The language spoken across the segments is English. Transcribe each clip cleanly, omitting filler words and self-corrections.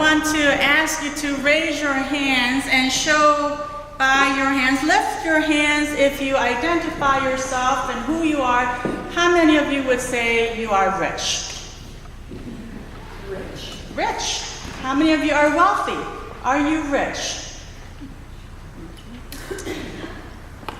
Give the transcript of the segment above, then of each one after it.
want to ask you to raise your hands and show by your hands. Lift your hands if you identify yourself and who you are. How many of you would say you are rich? Rich. How many of you are wealthy? Are you rich?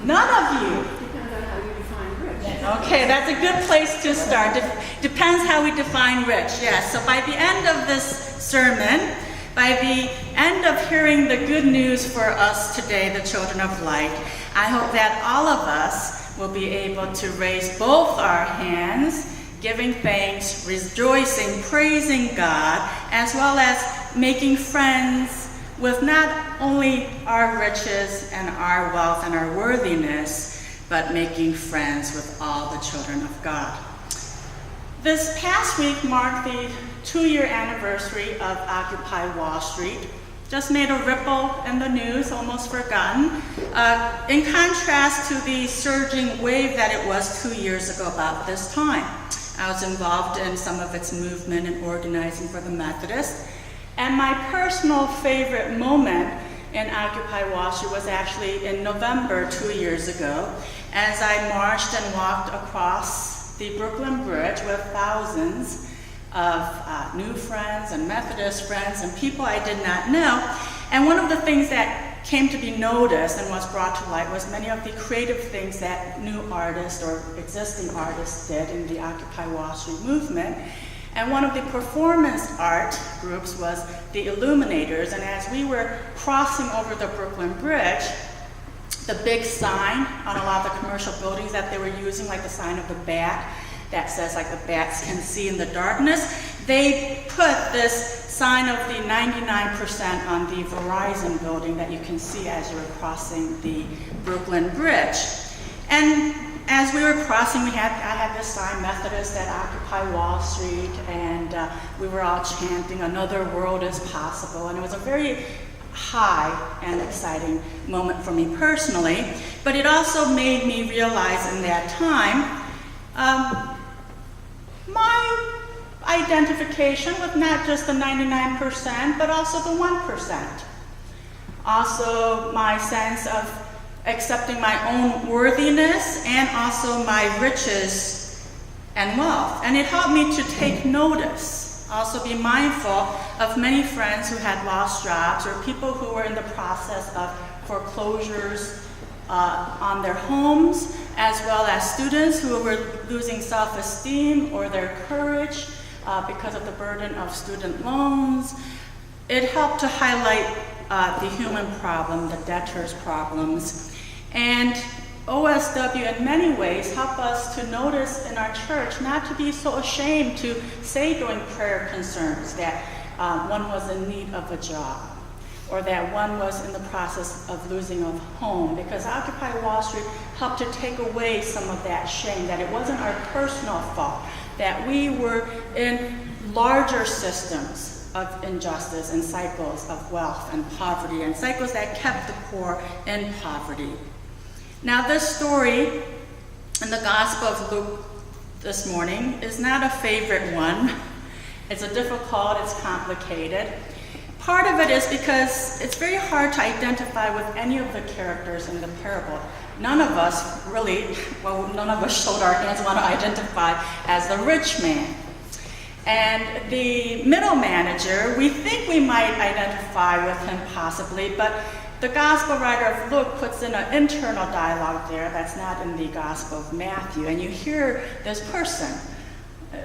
None of you. Depends on how you define rich. Okay, that's a good place to start. Depends how we define rich. Yes, so by the end of this sermon, by the end of hearing the good news for us today, the children of light, I hope that all of us will be able to raise both our hands, giving thanks, rejoicing, praising God, as well as making friends with not only our riches and our wealth and our worthiness, but making friends with all the children of God. This past week marked the 2-year anniversary of Occupy Wall Street. Just made a ripple in the news, almost forgotten, in contrast to the surging wave that it was 2 years ago about this time. I was involved in some of its movement and organizing for the Methodists. And my personal favorite moment in Occupy Wall Street was actually in November 2 years ago, as I marched and walked across the Brooklyn Bridge with thousands of new friends and Methodist friends and people I did not know. And one of the things that came to be noticed and was brought to light was many of the creative things that new artists or existing artists did in the Occupy Wall Street movement. And one of the performance art groups was the Illuminators. And as we were crossing over the Brooklyn Bridge, the big sign on a lot of the commercial buildings that they were using, like the sign of the bat, that says like the bats can see in the darkness, they put this sign of the 99% on the Verizon building that you can see as you were crossing the Brooklyn Bridge. And as we were crossing, I had this sign, Methodist at Occupy Wall Street, and we were all chanting, "Another world is possible." And it was a very high and exciting moment for me personally, but it also made me realize in that time my identification with not just the 99%, but also the 1%. Also my sense of accepting my own worthiness and also my riches and wealth. And it helped me to take notice, also be mindful of many friends who had lost jobs or people who were in the process of foreclosures on their homes, as well as students who were losing self-esteem or their courage because of the burden of student loans. It helped to highlight the human problem, the debtors' problems. And OSW in many ways help us to notice in our church not to be so ashamed to say during prayer concerns that one was in need of a job, or that one was in the process of losing a home, because Occupy Wall Street helped to take away some of that shame, that it wasn't our personal fault, that we were in larger systems of injustice and cycles of wealth and poverty, and cycles that kept the poor in poverty. Now, this story in the Gospel of Luke this morning is not a favorite one. It's difficult, it's complicated. Part of it is because it's very hard to identify with any of the characters in the parable. None of us showed our hands want to identify as the rich man. And the middle manager, we think we might identify with him possibly, but the gospel writer of Luke puts in an internal dialogue there that's not in the Gospel of Matthew. And you hear this person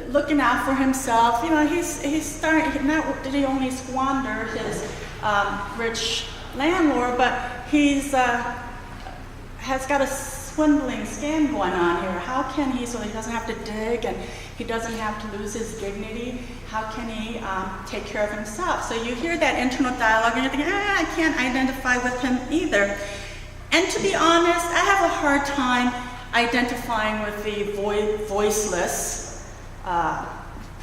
looking out for himself. You know, he's starting, not did he only squander his rich landlord, but he's has got a swindling scam going on here. How can he, so he doesn't have to dig and he doesn't have to lose his dignity, how can he take care of himself? So you hear that internal dialogue and you're thinking, I can't identify with him either. And to be honest, I have a hard time identifying with the voiceless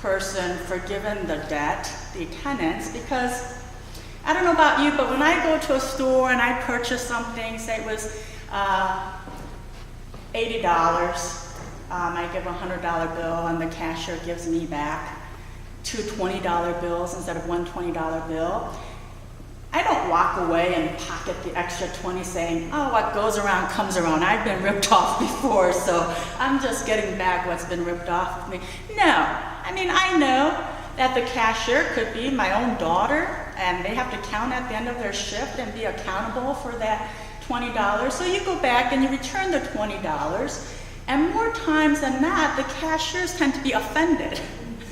person forgiven the debt, the tenants, because I don't know about you, but when I go to a store and I purchase something, say it was $80, I give a $100 bill and the cashier gives me back two $20 bills instead of one $20 bill, I don't walk away and pocket the extra 20 saying, oh, what goes around comes around. I've been ripped off before, so I'm just getting back what's been ripped off of me. No, I mean, I know that the cashier could be my own daughter, and they have to count at the end of their shift and be accountable for that $20. So you go back and you return the $20, and more times than not, the cashiers tend to be offended.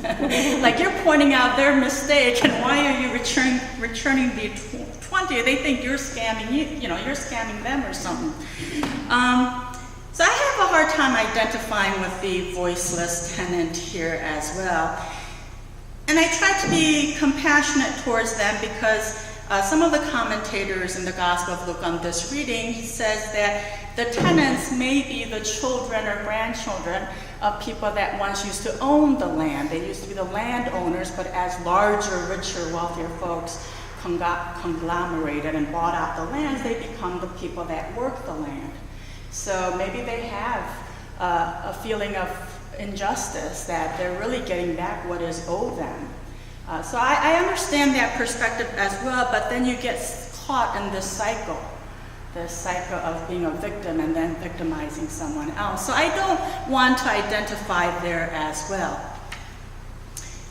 Like you're pointing out their mistake, and why are you returning the 20? They think you're scamming you're scamming them or something. So I have a hard time identifying with the voiceless tenant here as well. And I try to be compassionate towards them because some of the commentators in the Gospel of Luke on this reading says that the tenants may be the children or grandchildren of people that once used to own the land. They used to be the landowners, but as larger, richer, wealthier folks conglomerated and bought out the lands, they become the people that work the land. So maybe they have a feeling of injustice, that they're really getting back what is owed them. So I understand that perspective as well, but then you get caught in this cycle of being a victim and then victimizing someone else. So I don't want to identify there as well.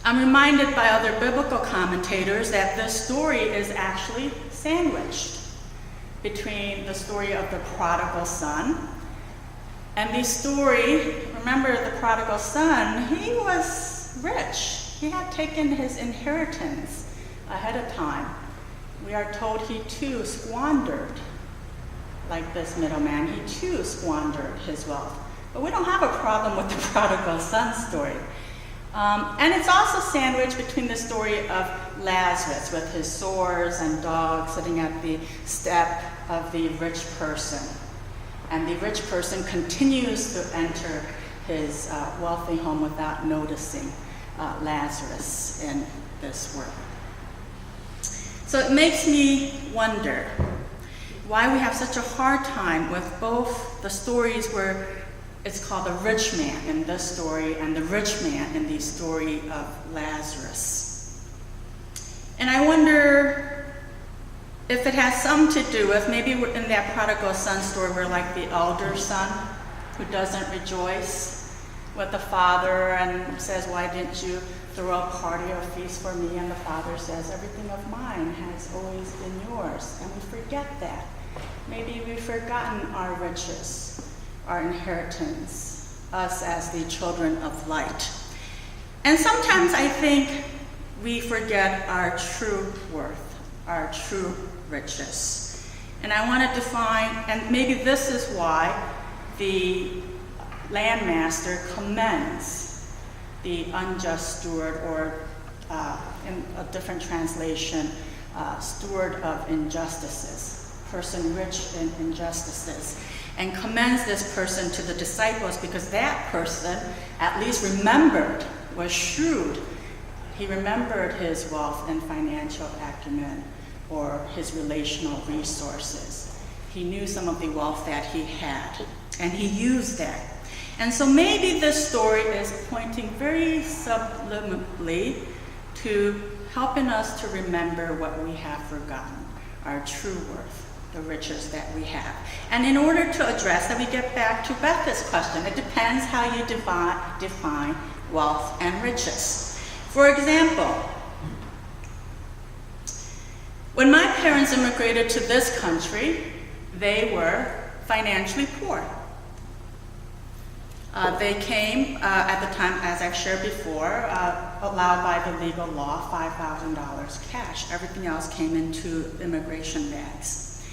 I'm reminded by other biblical commentators that this story is actually sandwiched between the story of the prodigal son and the story, remember the prodigal son, he was rich. He had taken his inheritance ahead of time. We are told he too squandered, like this middleman, he too squandered his wealth. But we don't have a problem with the prodigal son story. And it's also sandwiched between the story of Lazarus with his sores and dogs sitting at the step of the rich person. And the rich person continues to enter his wealthy home without noticing Lazarus in this world. So it makes me wonder why we have such a hard time with both the stories where it's called the rich man in this story and the rich man in the story of Lazarus. And I wonder if it has something to do with, maybe in that prodigal son story, we're like the elder son who doesn't rejoice with the father and says, why didn't you throw a party or feast for me? And the father says, everything of mine has always been yours. And we forget that. Maybe we've forgotten our riches, our inheritance, us as the children of light. And sometimes I think we forget our true worth, our true riches. And I want to define, and maybe this is why the landmaster commends the unjust steward, or in a different translation, steward of injustices, person rich in injustices, and commends this person to the disciples because that person at least remembered, was shrewd. He remembered his wealth and financial acumen or his relational resources. He knew some of the wealth that he had, and he used that. And so maybe this story is pointing very subliminally to helping us to remember what we have forgotten, our true worth, the riches that we have. And in order to address that, we get back to Becca's question. It depends how you define wealth and riches. For example, when my parents immigrated to this country, they were financially poor. They came at the time, as I've shared before, allowed by the legal law, $5,000 cash. Everything else came into immigration bags.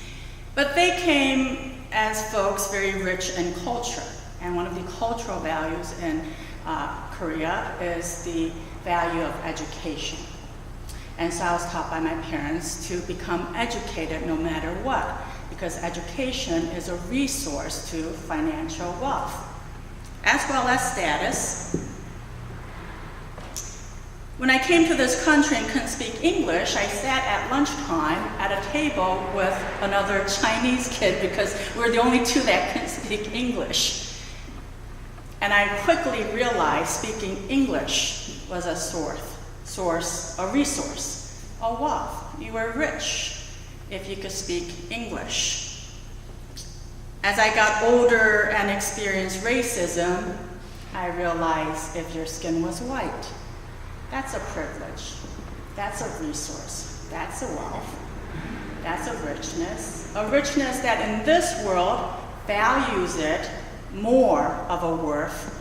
But they came as folks very rich in culture. And one of the cultural values in Korea is the value of education. And so I was taught by my parents to become educated no matter what, because education is a resource to financial wealth, as well as status. When I came to this country and couldn't speak English, I sat at lunchtime at a table with another Chinese kid because we were the only two that couldn't speak English. And I quickly realized speaking English was a a resource, a wealth. You were rich if you could speak English. As I got older and experienced racism, I realized if your skin was white, that's a privilege, that's a resource, that's a wealth, that's a richness that in this world values it more of a worth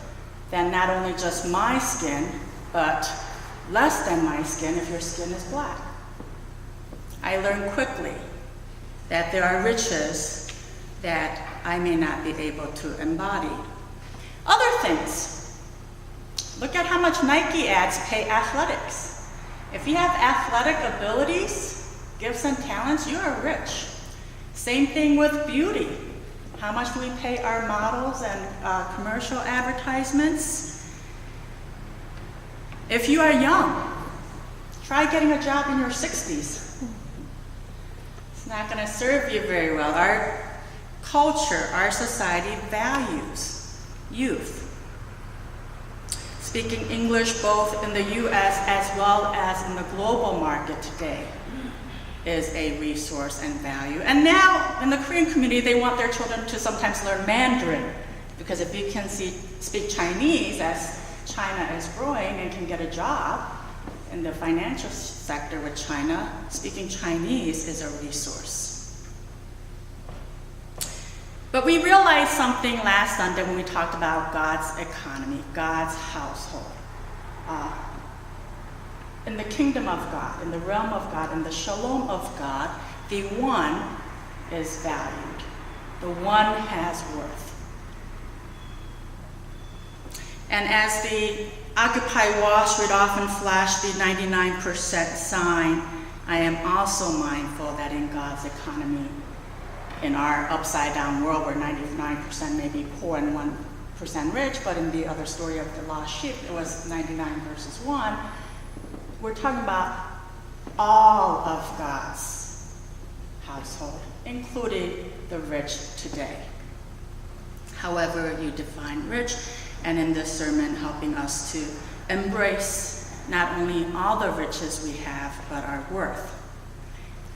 than not only just my skin, but less than my skin if your skin is black. I learned quickly that there are riches that I may not be able to embody. Other things. Look at how much Nike ads pay athletics. If you have athletic abilities, gifts and talents, you are rich. Same thing with beauty. How much do we pay our models and commercial advertisements? If you are young, try getting a job in your 60s. It's not going to serve you very well. Our culture, our society values youth. Speaking English both in the US as well as in the global market today is a resource and value. And now in the Korean community, they want their children to sometimes learn Mandarin, because if you can speak Chinese as China is growing and can get a job in the financial sector with China, speaking Chinese is a resource. But we realized something last Sunday when we talked about God's economy, God's household. In the kingdom of God, in the realm of God, in the shalom of God, the one is valued. The one has worth. And as the Occupy Wall Street often flashed the 99% sign, I am also mindful that in God's economy, in our upside down world where 99% may be poor and 1% rich, but in the other story of the lost sheep, it was 99 versus 1. We're talking about all of God's household, including the rich today. However you define rich, and in this sermon helping us to embrace not only all the riches we have, but our worth.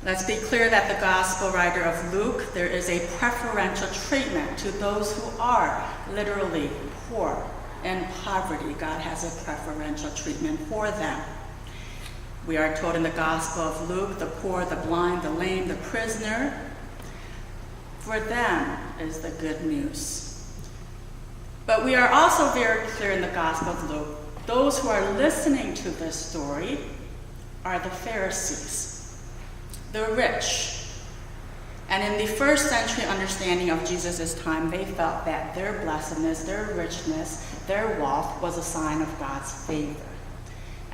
Let's be clear that the gospel writer of Luke, there is a preferential treatment to those who are literally poor and poverty. God has a preferential treatment for them. We are told in the Gospel of Luke, the poor, the blind, the lame, the prisoner, for them is the good news. But we are also very clear in the Gospel of Luke, those who are listening to this story are the Pharisees, the rich. And in the first century understanding of Jesus' time, they felt that their blessedness, their richness, their wealth was a sign of God's favor,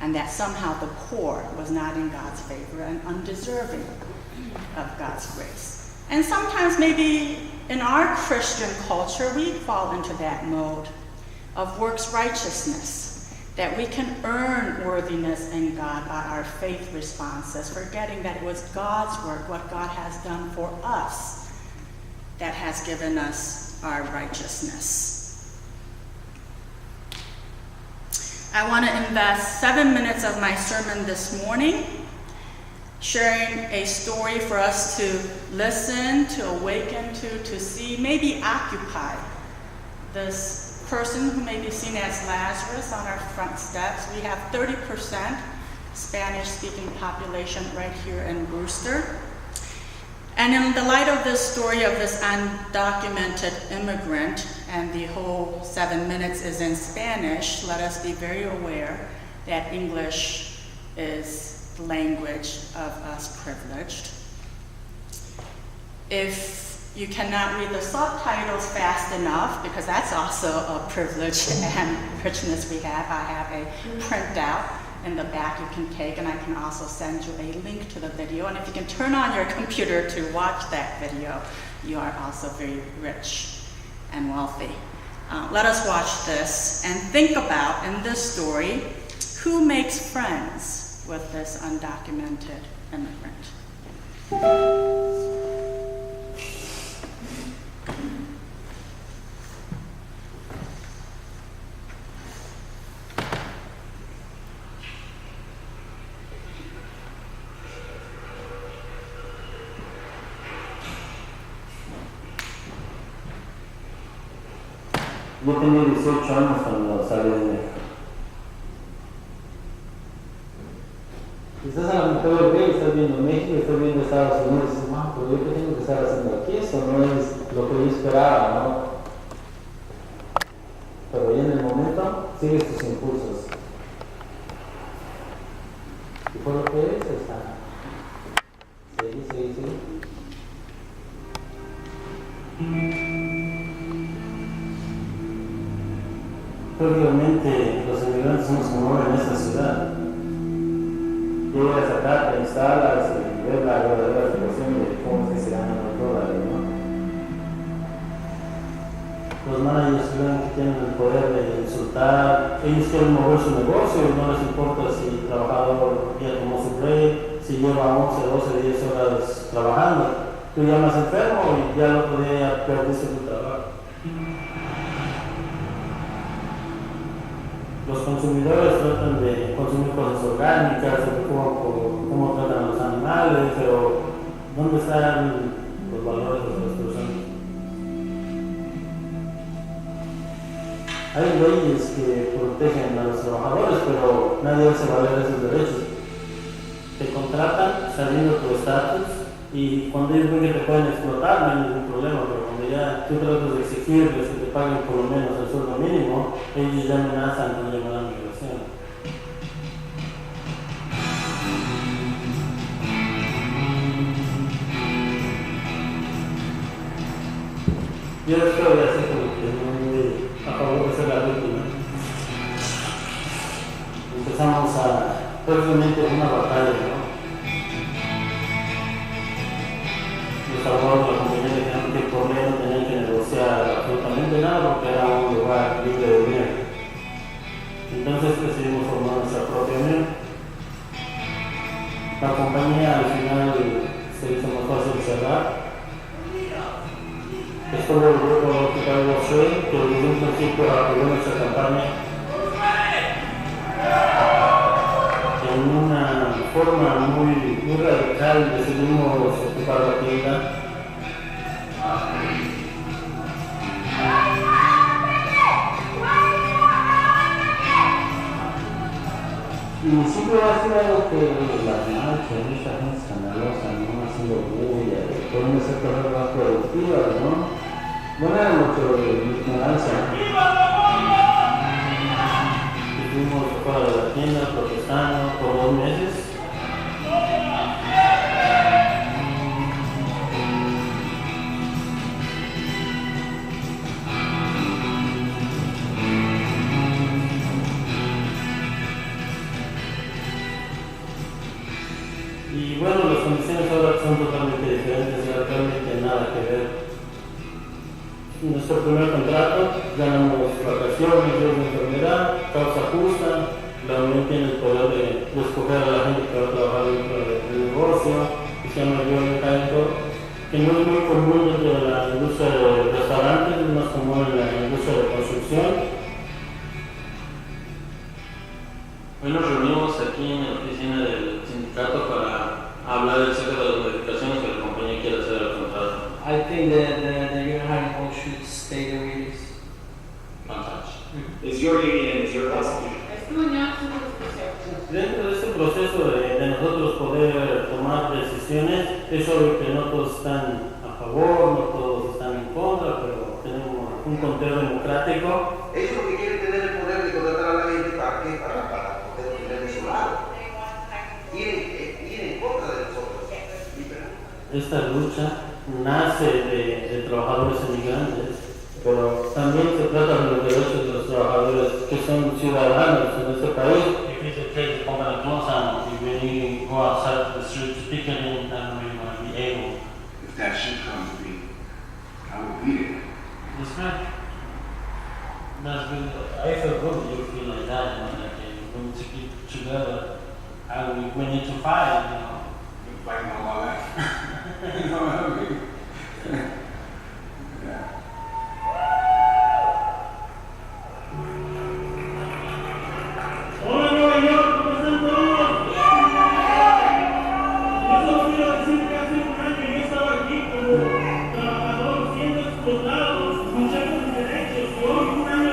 and that somehow the poor was not in God's favor and undeserving of God's grace. And sometimes maybe in our Christian culture, we fall into that mode of works righteousness, that we can earn worthiness in God by our faith responses, forgetting that it was God's work, what God has done for us, that has given us our righteousness. I want to invest 7 minutes of my sermon this morning sharing a story for us to listen, to awaken to see, maybe occupy. This person who may be seen as Lazarus on our front steps. We have 30% Spanish-speaking population right here in Brewster. And in the light of this story of this undocumented immigrant, and the whole 7 minutes is in Spanish, let us be very aware that English is the language of us privileged. If you cannot read the subtitles fast enough, because that's also a privilege and richness we have, I have a printout in the back you can take, and I can also send you a link to the video. And if you can turn on your computer to watch that video, you are also very rich and wealthy. Let us watch this and think about, in this story, who makes friends with this undocumented immigrant. Yo tenía 18 años cuando salí de México. Estás a la mitad del día, estás viendo México, estás viendo Estados Unidos, y dices, "Man, pero yo qué tengo que estar haciendo aquí, eso no es lo que yo esperaba, ¿no?" Pero ya en el momento sigues tus impulsos. Y por lo que es, está. Sí. Obviamente los inmigrantes somos como en esta ciudad. Llegas acá, te instalas y ves la verdadera situación de cómo es que se ganan los dólares, ¿no? Los managers creen que tienen el poder de insultar, ellos quieren mover su negocio y no les importa si el trabajador ya tomó su break, si lleva 11, 12, 10 horas trabajando. Tú llamas enfermo y ya el otro día perdiste tu trabajo. Los consumidores tratan de consumir cosas orgánicas, se preocupan por cómo tratan a los animales, pero ¿dónde están los valores de las personas? Hay leyes que protegen a los trabajadores, pero nadie hace valer esos derechos. Te contratan sabiendo tu estatus y cuando ellos ven que te pueden explotar no hay ningún problema, pero cuando ya tú tratas de exigirles que te paguen por lo menos el sueldo mínimo, ellos ya amenazan con llamar a la migración. Yo estoy así como que muy a favor de ser la víctima. Empezamos a prácticamente una batalla, ¿no? Los abogados de la compañía dijeron que por ley no tenían que negociar absolutamente nada porque era un lugar libre de unión. Entonces decidimos formar nuestra propia unión. La compañía al final se hizo más fácil cerrar. Esto lo volvió con lo que algo fue, que desde un principio apoyó nuestra campaña en una forma muy radical. Decidimos ocupar la tienda. Y siempre ha sido algo que las marchas, mucha gente escandalosa, ¿no? Haciendo bulla, pueden ser cosas más productivas, ¿no? No era mucho de ignorancia. Estuvimos fuera de la tienda protestando por 2 meses. Y bueno, las condiciones ahora son totalmente diferentes, no realmente nada que ver. Nuestro primer contrato, ganamos vacaciones, días de enfermedad, causa justa, la Unión tiene el poder de escoger a la gente que va a trabajar dentro del negocio, que se llama yo mecánico, que no es muy común dentro de la industria de restaurantes, es más común en la industria de construcción. Hoy nos reunimos aquí en la oficina del sindicato para hablar acerca de las modificaciones que la compañía quiere hacer al contrato. I think that the union hiring should stay the way it is. Fantástico. Is your union and is your constitution? Dentro de este proceso de nosotros poder tomar decisiones, es obvio que no todos están a favor, no todos están en contra, pero tenemos un conteo democrático. Ellos lo que quieren tener el poder de contratar a la gente para qué, para poder tener de su lado. Ir en contra de nosotros. Esta lucha nace de trabajadores inmigrantes, pero también se trata de los derechos de los trabajadores que son ciudadanos en este país. If it's a case of company close down, when you go outside the street to pick it in, and we might be able. If that shit comes to me, I will beat it. That's right. That's good. I feel good that you feel like that, you know, like we need to keep together, and we need to fight, you know. I've been fighting all my life. You know what I mean? Yeah. Hola Nueva York, ¿cómo están todos? Yo solo quiero decir que hace un año yo estaba aquí como trabajador siendo explotado, luchando mis derechos, y hoy un año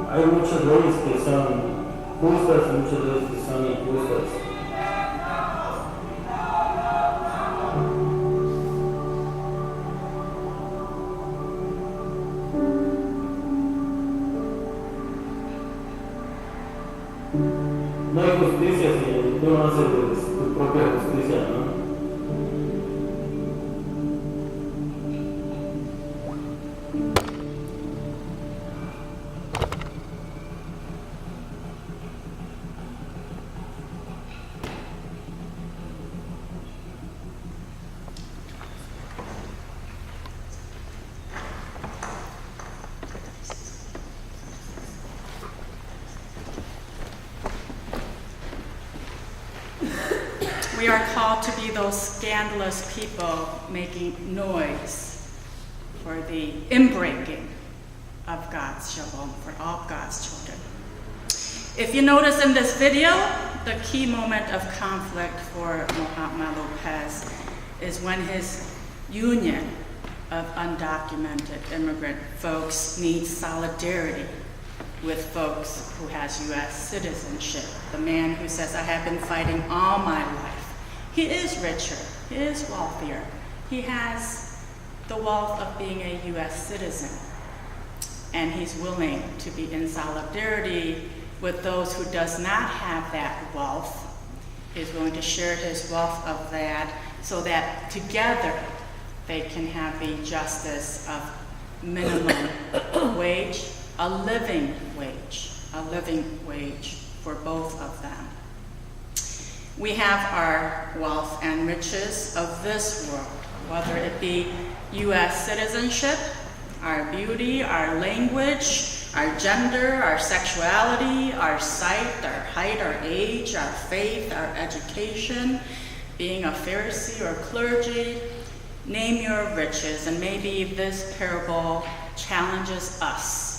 Hay muchas leyes que son justas y muchas leyes que son injustas. No hay justicia si tú no haces tu propia justicia, ¿no? We are called to be those scandalous people making noise for the inbreaking of God's shalom, for all God's children. If you notice in this video, the key moment of conflict for Muhammad Lopez is when his union of undocumented immigrant folks needs solidarity with folks who has U.S. citizenship. The man who says, I have been fighting all my life. He is richer, he is wealthier. He has the wealth of being a U.S. citizen. And he's willing to be in solidarity with those who does not have that wealth. He's willing to share his wealth of that so that together they can have the justice of minimum wage, a living wage for both of them. We have our wealth and riches of this world, whether it be U.S. citizenship, our beauty, our language, our gender, our sexuality, our sight, our height, our age, our faith, our education, being a Pharisee or clergy. Name your riches, and maybe this parable challenges us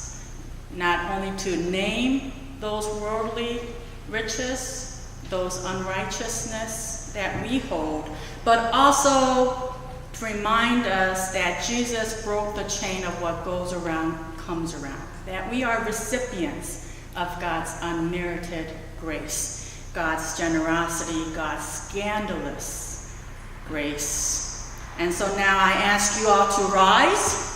not only to name those worldly riches, those unrighteousness that we hold, but also to remind us that Jesus broke the chain of what goes around comes around, that we are recipients of God's unmerited grace, God's generosity, God's scandalous grace. And so now I ask you all to rise,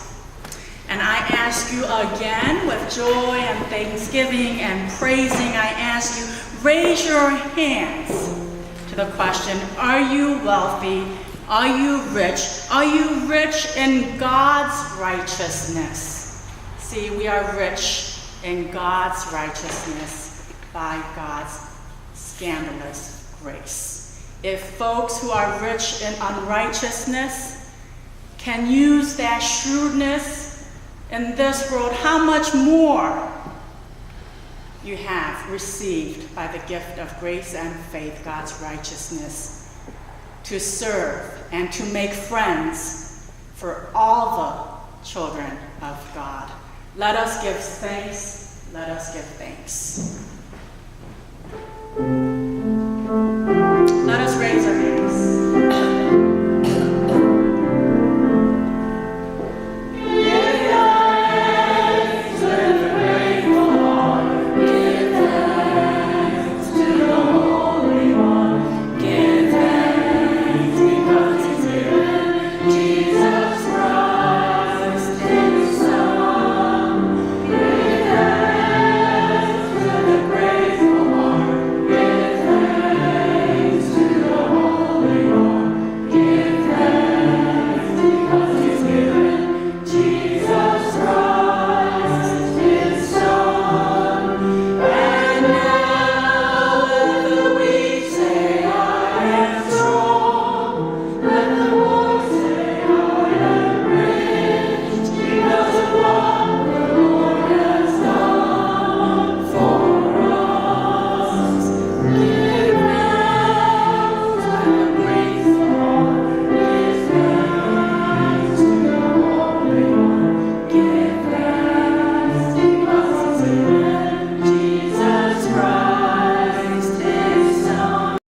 and I ask you again with joy and thanksgiving and praising, I ask you, raise your hands to the question, are you wealthy? Are you rich? Are you rich in God's righteousness? See, we are rich in God's righteousness by God's scandalous grace. If folks who are rich in unrighteousness can use that shrewdness in this world, how much more you have received by the gift of grace and faith, God's righteousness, to serve and to make friends for all the children of God. Let us give thanks. Let us give thanks.